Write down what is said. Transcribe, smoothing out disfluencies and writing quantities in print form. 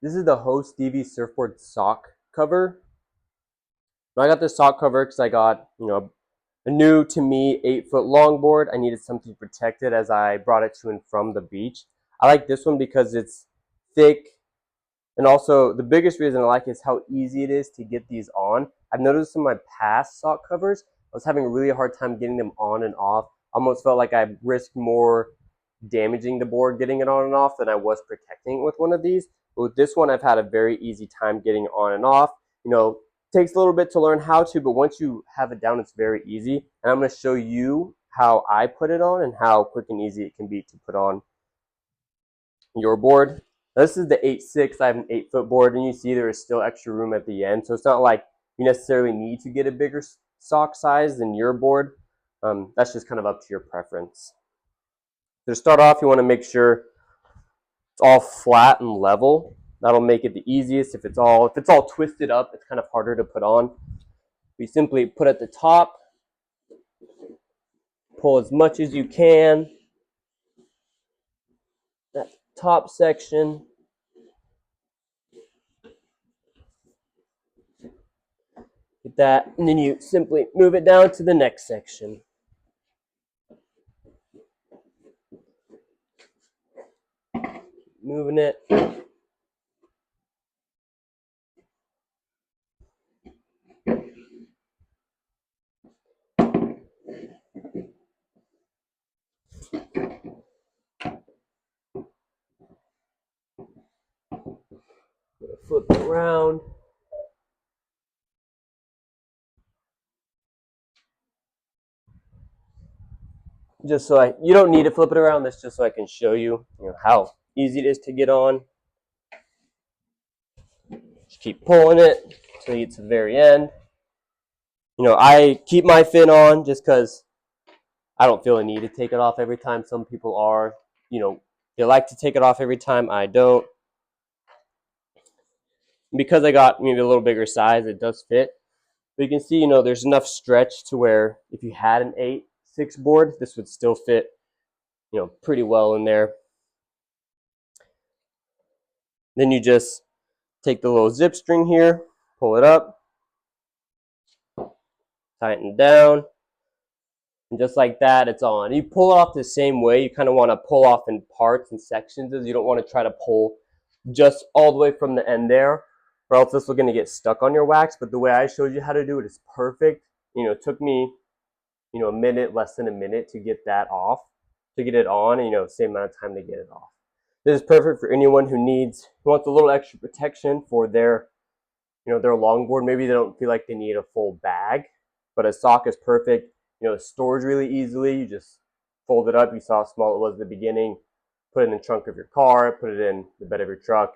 This is the Stevie surfboard sock cover. I got this sock cover because I got, a new to me 8-foot longboard. I needed something to protect it as I brought it to and from the beach. I like this one because it's thick, and also the biggest reason I like it is how easy it is to get these on. I've noticed in my past sock covers, I was having a really hard time getting them on and off. Almost felt like I risked more damaging the board getting it on and off than I was protecting it with one of these. But with this one, I've had a very easy time getting on and off. Takes a little bit to learn how to, but once you have it down, it's very easy. And I'm going to show you how I put it on and how quick and easy it can be to put on your board. Now, this is the 8.6. I have an 8-foot board, and you see there is still extra room at the end. So it's not like you necessarily need to get a bigger sock size than your board. That's just kind of up to your preference. To start off, you want to make sure it's all flat and level. That'll make it the easiest. If it's all twisted up, it's kind of harder to put on. We simply put at the top, pull as much as you can. That top section. Get that, and then you simply move it down to the next section. Moving it. Flip it around. Just so you don't need to flip it around. That's just so I can show you, how easy it is to get on. Just keep pulling it until you get to the very end. I keep my fin on just because I don't feel a need to take it off every time. Some people are, they like to take it off every time. I don't. Because I got maybe a little bigger size, it does fit. But you can see, there's enough stretch to where if you had an 8.6 board, this would still fit, pretty well in there. Then you just take the little zip string here, pull it up, tighten down, and just like that, it's on. You pull it off the same way. You kind of want to pull off in parts and sections, as you don't want to try to pull just all the way from the end there, or else this is going to get stuck on your wax. But the way I showed you how to do it is perfect. It took me, a minute, less than a minute to get that off, to get it on, and same amount of time to get it off. This is perfect for anyone who wants a little extra protection for their, their longboard. Maybe they don't feel like they need a full bag, but a sock is perfect. It stores really easily. You just fold it up. You saw how small it was at the beginning. Put it in the trunk of your car, put it in the bed of your truck.